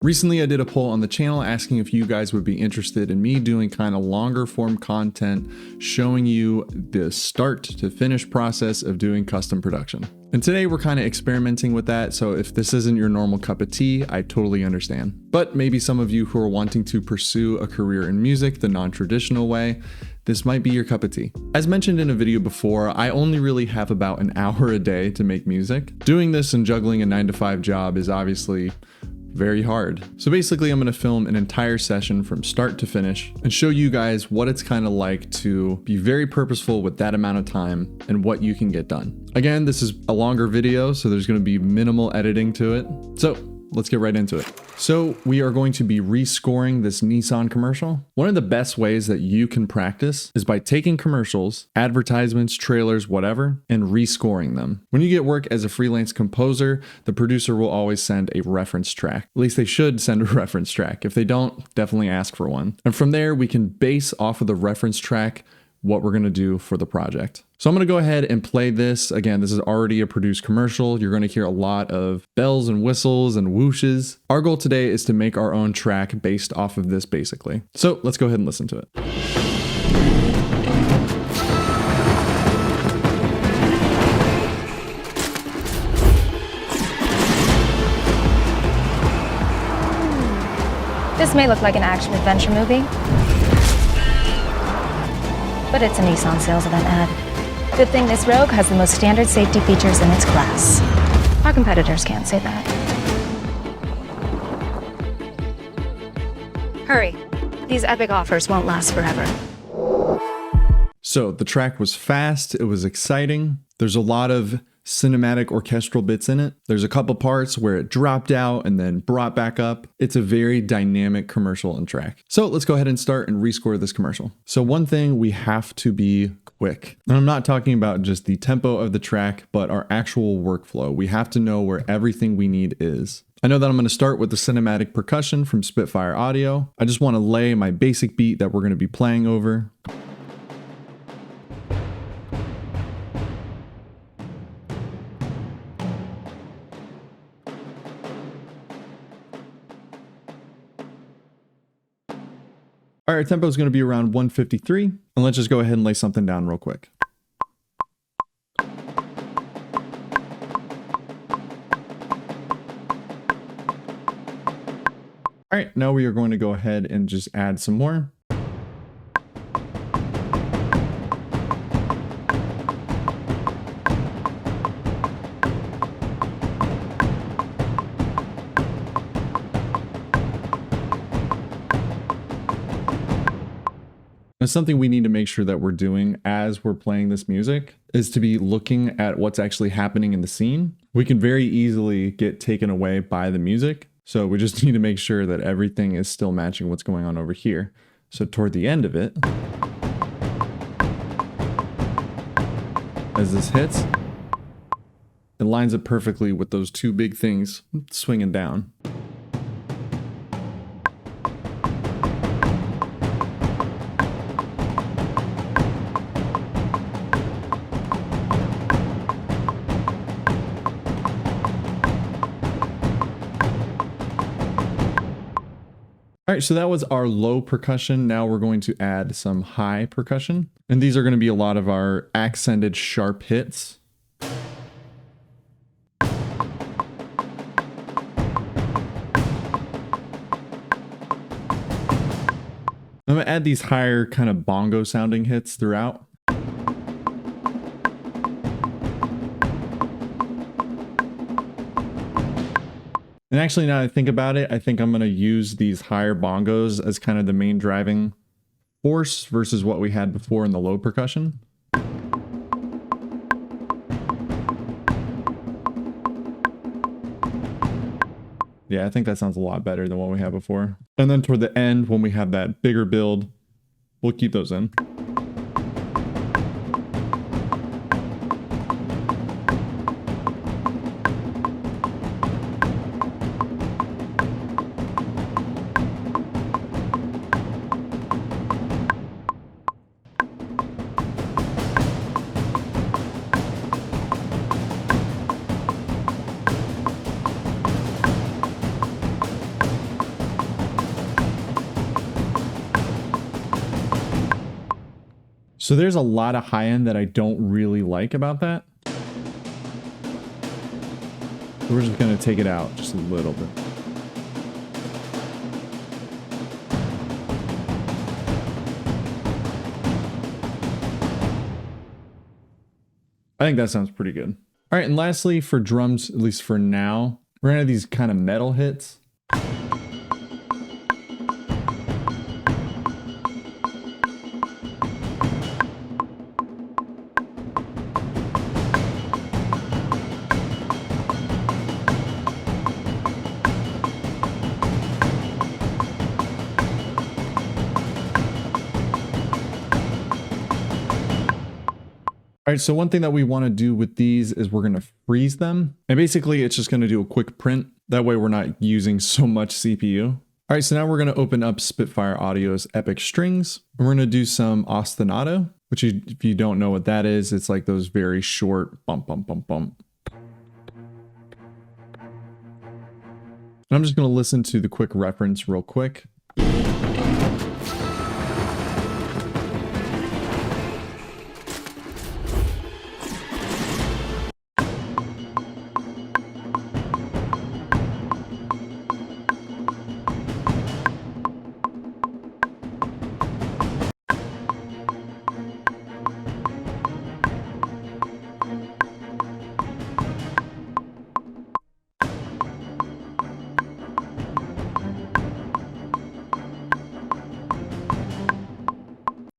Recently, I did a poll on the channel asking if you guys would be interested in me doing kind of longer form content showing you the start to finish process of doing custom production. And today we're kind of experimenting with that, so if this isn't your normal cup of tea, I totally understand. But maybe some of you who are wanting to pursue a career in music the non-traditional way, this might be your cup of tea. As mentioned in a video before, I only really have about an hour a day to make music. Doing this and juggling a 9-to-5 job is obviously very hard. So basically I'm going to film an entire session from start to finish and show you guys what it's kind of like to be very purposeful with that amount of time and what you can get done. Again, this is a longer video, so there's going to be minimal editing to it. So let's get right into it. So we are going to be rescoring this Nissan commercial. One of the best ways that you can practice is by taking commercials, advertisements, trailers, whatever, and rescoring them. When you get work as a freelance composer, the producer will always send a reference track. At least they should send a reference track. If they don't, definitely ask for one. And from there, we can base off of the reference track what we're going to do for the project. So I'm going to go ahead and play this. Again, this is already a produced commercial. You're going to hear a lot of bells and whistles and whooshes. Our goal today is to make our own track based off of this basically. So let's go ahead and listen to it. This may look like an action-adventure movie, but it's a Nissan sales event ad. Good thing this Rogue has the most standard safety features in its class. Our competitors can't say that. Hurry. These epic offers won't last forever. So the track was fast, it was exciting. There's a lot of cinematic orchestral bits in it. There's a couple parts where it dropped out and then brought back up. It's a very dynamic commercial and track. So let's go ahead and start and rescore this commercial. So one thing, we have to be quick. And I'm not talking about just the tempo of the track, but our actual workflow. We have to know where everything we need is. I know that I'm going to start with the cinematic percussion from Spitfire Audio. I just want to lay my basic beat that we're going to be playing over. All right, our tempo is going to be around 153, and let's just go ahead and lay something down real quick. All right, now we are going to go ahead and just add some more. Now, something we need to make sure that we're doing as we're playing this music is to be looking at what's actually happening in the scene. We can very easily get taken away by the music. So we just need to make sure that everything is still matching what's going on over here. So toward the end of it, as this hits, it lines up perfectly with those two big things swinging down. All right, so that was our low percussion. Now we're going to add some high percussion. And these are going to be a lot of our accented sharp hits. I'm going to add these higher kind of bongo sounding hits throughout. And actually, now that I think about it, I think I'm going to use these higher bongos as kind of the main driving force versus what we had before in the low percussion. Yeah, I think that sounds a lot better than what we had before. And then toward the end, when we have that bigger build, we'll keep those in. So there's a lot of high end that I don't really like about that. So we're just going to take it out just a little bit. I think that sounds pretty good. All right, and lastly for drums, at least for now, we're gonna have these kind of metal hits. All right, so one thing that we want to do with these is we're going to freeze them. And basically it's just going to do a quick print. That way we're not using so much CPU. All right, so now we're going to open up Spitfire Audio's Epic Strings. And we're going to do some ostinato, which if you don't know what that is, it's like those very short bump, bump, bump, bump. And I'm just going to listen to the quick reference real quick.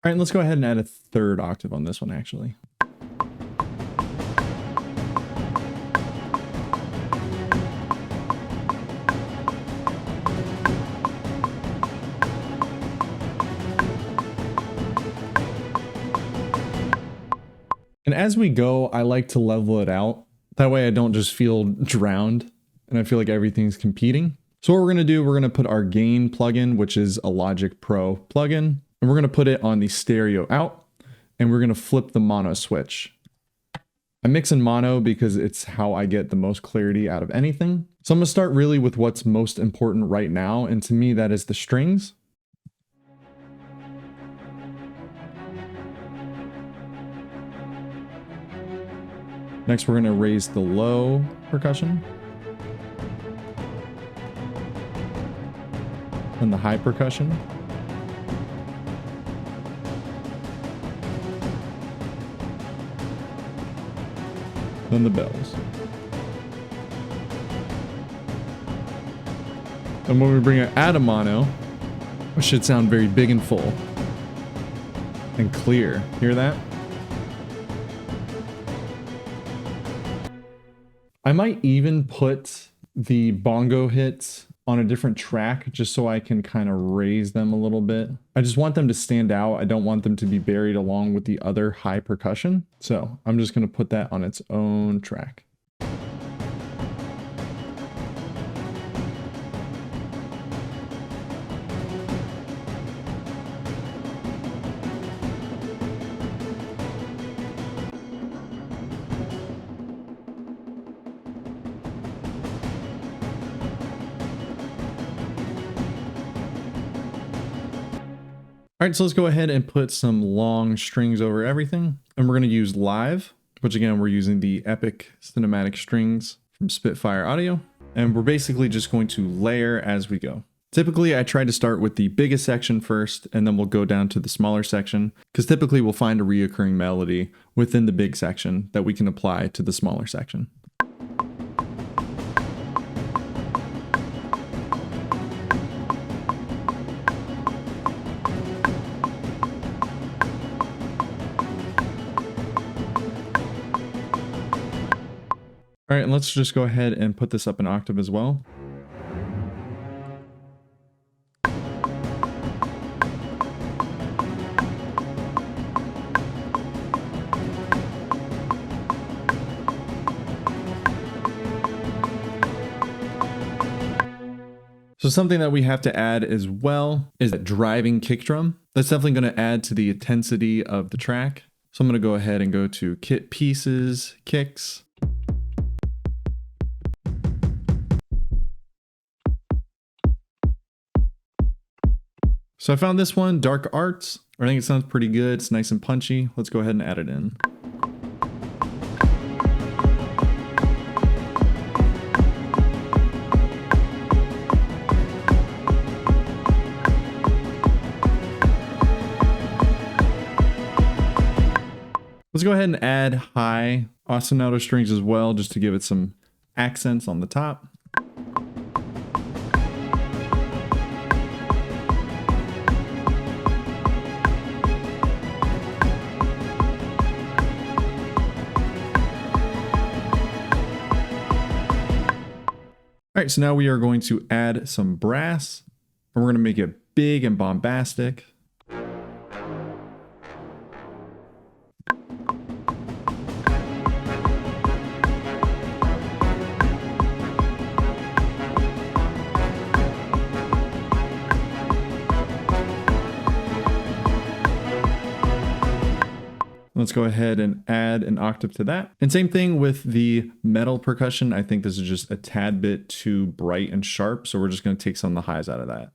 All right, let's go ahead and add a third octave on this one, actually. And as we go, I like to level it out. That way I don't just feel drowned and I feel like everything's competing. So what we're gonna do, we're gonna put our gain plugin, which is a Logic Pro plugin. And we're going to put it on the stereo out, and we're going to flip the mono switch. I'm mixing mono because it's how I get the most clarity out of anything. So I'm going to start really with what's most important right now, and to me that is the strings. Next we're going to raise the low percussion. And the high percussion. Then the bells. And when we bring it out of mono, it should sound very big and full and clear. Hear that? I might even put the bongo hits on a different track just so I can kind of raise them a little bit. I just want them to stand out. I don't want them to be buried along with the other high percussion. So I'm just going to put that on its own track. All right, so let's go ahead and put some long strings over everything. And we're going to use live, which again, we're using the Epic Cinematic Strings from Spitfire Audio. And we're basically just going to layer as we go. Typically, I try to start with the biggest section first, and then we'll go down to the smaller section, because typically we'll find a reoccurring melody within the big section that we can apply to the smaller section. All right, and let's just go ahead and put this up an octave as well. So something that we have to add as well is a driving kick drum. That's definitely going to add to the intensity of the track. So I'm going to go ahead and go to Kit Pieces, Kicks. So I found this one, Dark Arts. I think it sounds pretty good. It's nice and punchy. Let's go ahead and add it in. Let's go ahead and add high ostinato strings as well, just to give it some accents on the top. All right, so now we are going to add some brass, and we're going to make it big and bombastic. Let's go ahead and add an octave to that. And same thing with the metal percussion. I think this is just a tad bit too bright and sharp, so we're just going to take some of the highs out of that.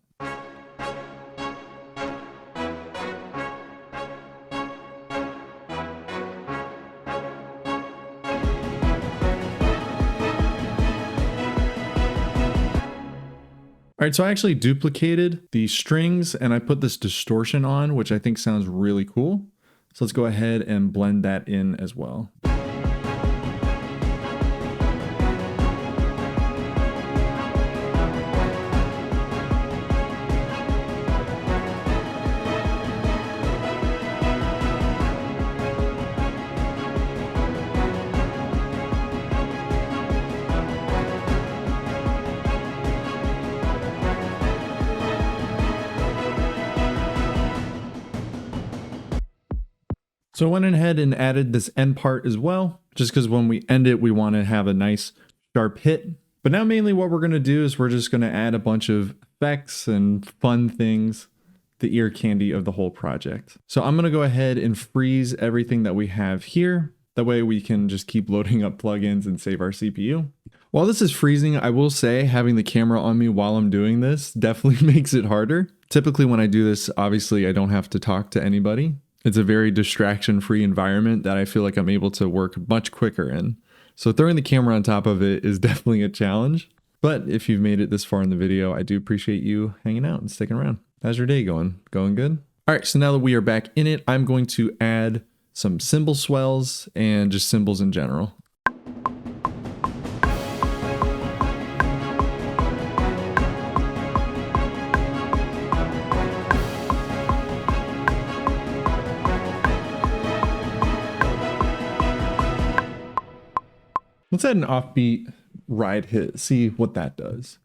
All right, so I actually duplicated the strings and I put this distortion on, which I think sounds really cool. So let's go ahead and blend that in as well. So I went ahead and added this end part as well, just because when we end it, we want to have a nice sharp hit. But now mainly what we're going to do is we're just going to add a bunch of effects and fun things, the ear candy of the whole project. So I'm going to go ahead and freeze everything that we have here. That way we can just keep loading up plugins and save our CPU. While this is freezing, I will say having the camera on me while I'm doing this definitely makes it harder. Typically when I do this, obviously I don't have to talk to anybody. It's a very distraction-free environment that I feel like I'm able to work much quicker in. So throwing the camera on top of it is definitely a challenge. But if you've made it this far in the video, I do appreciate you hanging out and sticking around. How's your day going? Going good? All right, so now that we are back in it, I'm going to add some cymbal swells and just cymbals in general. Let's add an offbeat ride hit, see what that does.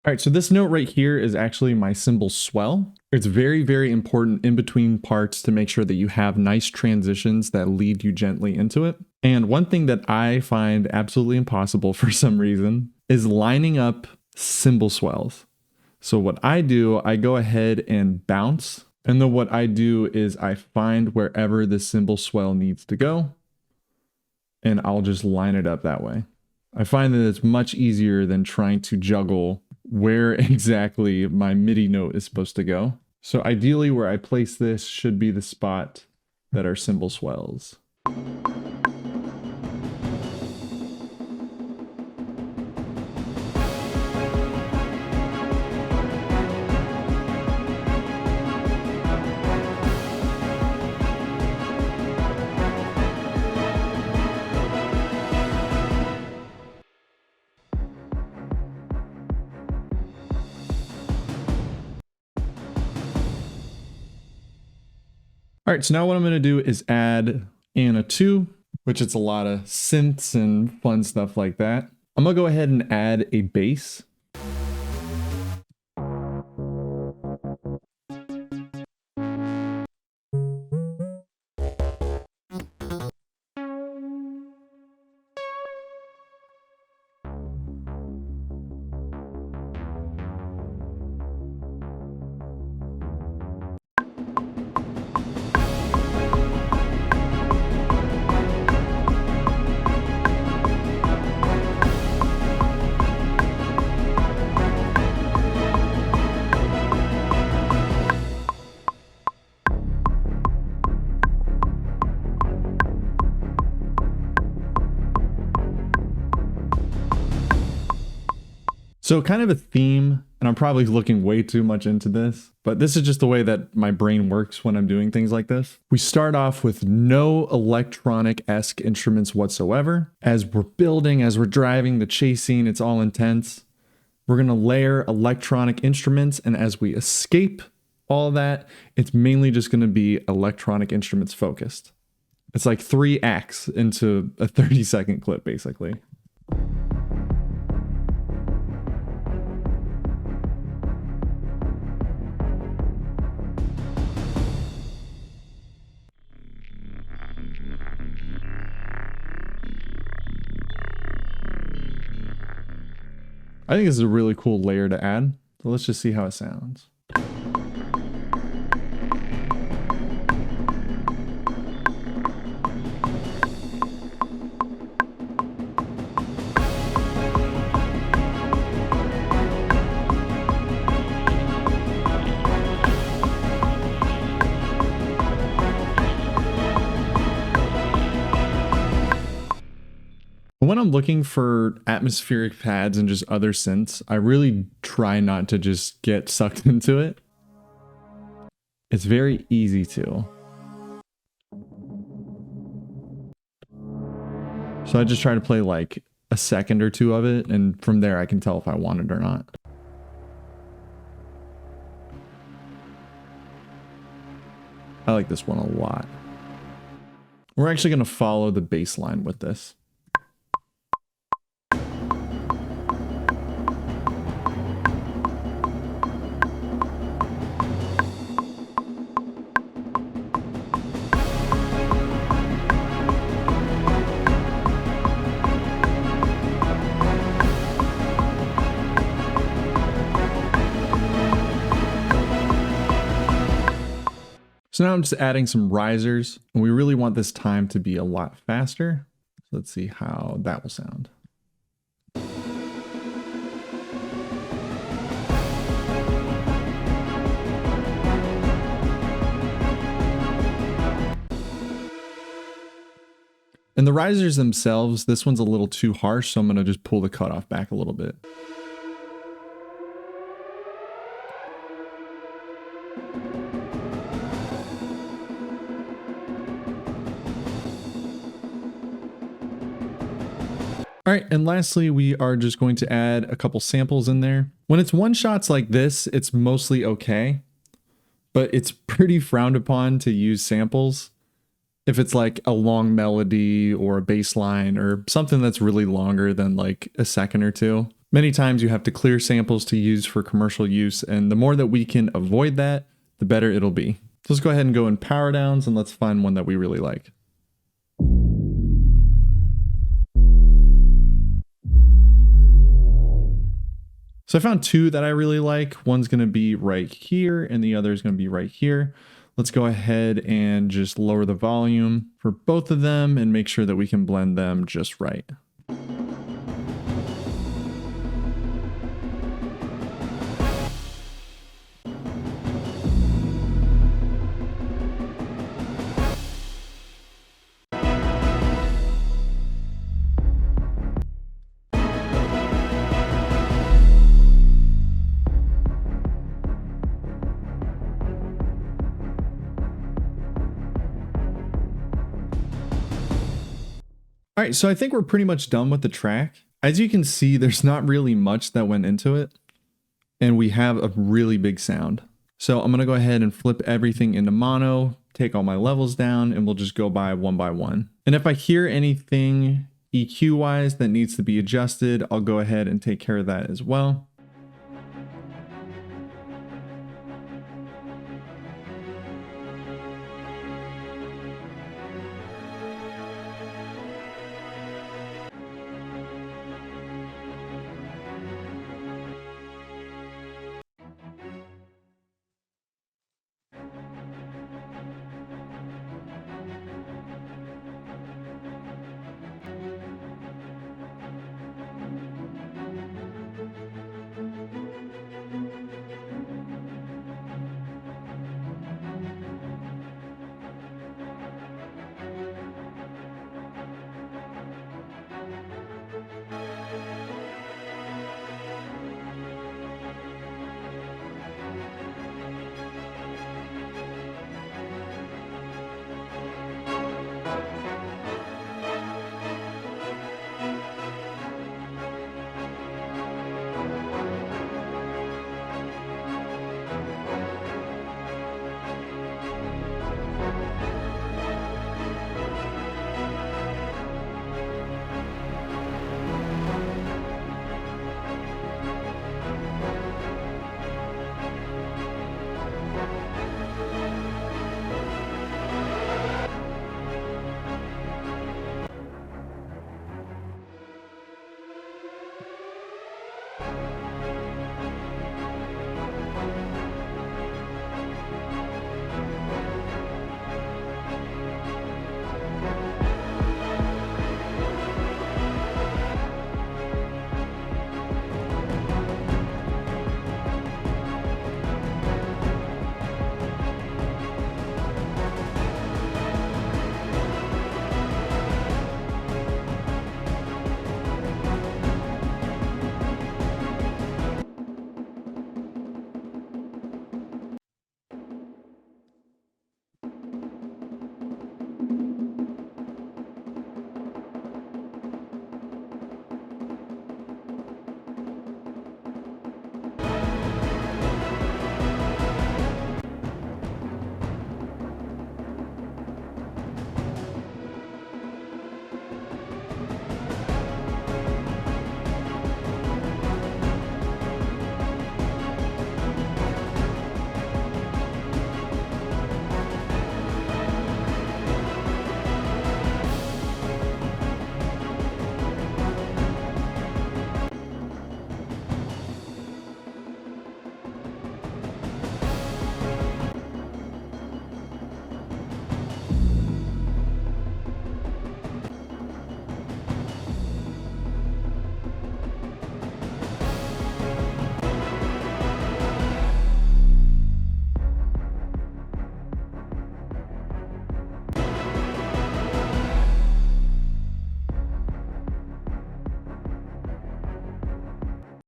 All right, so this note right here is actually my cymbal swell. It's very, very important in between parts to make sure that you have nice transitions that lead you gently into it. And one thing that I find absolutely impossible for some reason is lining up cymbal swells. So what I do, I go ahead and bounce. And then what I do is I find wherever the cymbal swell needs to go, and I'll just line it up that way. I find that it's much easier than trying to juggle where exactly my MIDI note is supposed to go. So ideally where I place this should be the spot that our cymbal swells. All right, so now what I'm gonna do is add in a 2, which it's a lot of synths and fun stuff like that. I'm gonna go ahead and add a bass. So kind of a theme, and I'm probably looking way too much into this, but this is just the way that my brain works when I'm doing things like this. We start off with no electronic-esque instruments whatsoever. As we're building, as we're driving, the chase scene, it's all intense. We're gonna layer electronic instruments, and as we escape all that, it's mainly just gonna be electronic instruments focused. It's like 3 acts into a 30-second clip, basically. I think this is a really cool layer to add. So let's just see how it sounds. When I'm looking for atmospheric pads and just other synths, I really try not to just get sucked into it. It's very easy to. So I just try to play like a second or two of it, and from there I can tell if I want it or not. I like this one a lot. We're actually going to follow the bass line with this. So now I'm just adding some risers, and we really want this time to be a lot faster. So let's see how that will sound. And the risers themselves, this one's a little too harsh, so I'm going to just pull the cutoff back a little bit. All right, and lastly, we are just going to add a couple samples in there. When it's one shots like this, it's mostly okay, but it's pretty frowned upon to use samples if it's like a long melody or a bass line or something that's really longer than like a second or two. Many times you have to clear samples to use for commercial use, and the more that we can avoid that, the better it'll be. So let's go ahead and go in power downs and let's find one that we really like. So I found 2 that I really like. One's going to be right here and the other is going to be right here. Let's go ahead and just lower the volume for both of them and make sure that we can blend them just right. All right, so I think we're pretty much done with the track. As you can see, there's not really much that went into it, and we have a really big sound. So I'm gonna go ahead and flip everything into mono, take all my levels down, and we'll just go by one. And if I hear anything EQ-wise that needs to be adjusted, I'll go ahead and take care of that as well.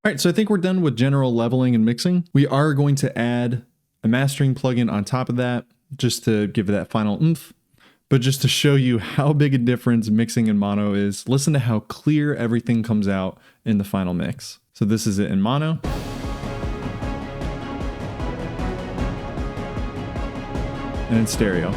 All right, so I think we're done with general leveling and mixing. We are going to add a mastering plugin on top of that just to give it that final oomph. But just to show you how big a difference mixing in mono is, listen to how clear everything comes out in the final mix. So this is it in mono. And in stereo.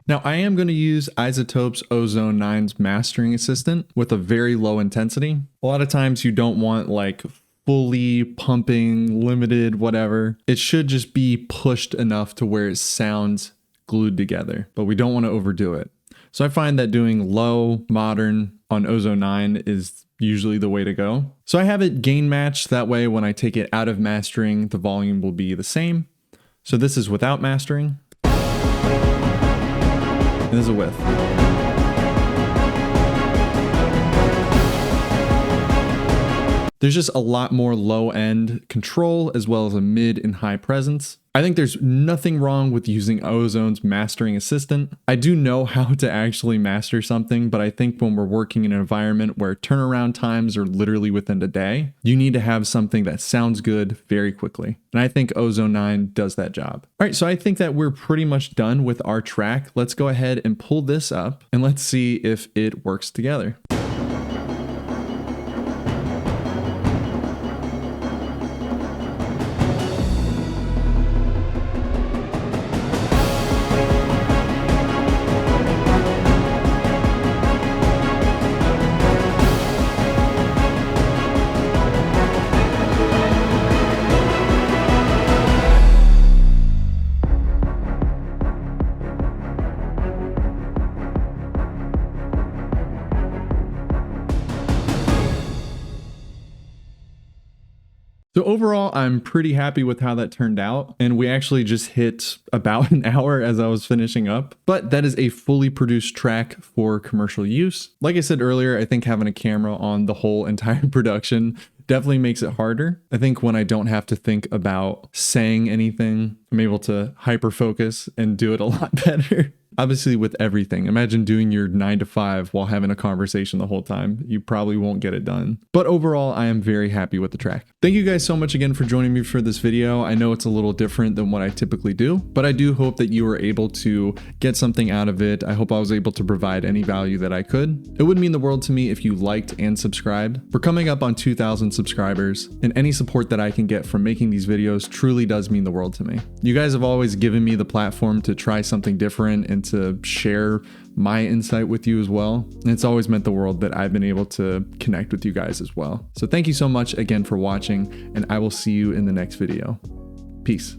Now I am going to use iZotope's Ozone 9's mastering assistant with a very low intensity. A lot of times you don't want like fully pumping, limited, whatever. It should just be pushed enough to where it sounds glued together, but we don't want to overdo it. So I find that doing low modern on Ozone 9 is usually the way to go. So I have it gain matched, that way when I take it out of mastering, the volume will be the same. So this is without mastering. And this is a width. There's just a lot more low end control as well as a mid and high presence. I think there's nothing wrong with using Ozone's mastering assistant. I do know how to actually master something, but I think when we're working in an environment where turnaround times are literally within a day, you need to have something that sounds good very quickly. And I think Ozone 9 does that job. All right, so I think that we're pretty much done with our track. Let's go ahead and pull this up and let's see if it works together. So overall, I'm pretty happy with how that turned out. And we actually just hit about an hour as I was finishing up. But that is a fully produced track for commercial use. Like I said earlier, I think having a camera on the whole entire production definitely makes it harder. I think when I don't have to think about saying anything, I'm able to hyper focus and do it a lot better. Obviously with everything, imagine doing your 9 to 5 while having a conversation the whole time. You probably won't get it done. But overall, I am very happy with the track. Thank you guys so much again for joining me for this video. I know it's a little different than what I typically do, but I do hope that you were able to get something out of it. I hope I was able to provide any value that I could. It would mean the world to me if you liked and subscribed. We're coming up on 2,000 subscribers, and any support that I can get from making these videos truly does mean the world to me. You guys have always given me the platform to try something different and to share my insight with you as well. And it's always meant the world that I've been able to connect with you guys as well. So thank you so much again for watching, and I will see you in the next video. Peace.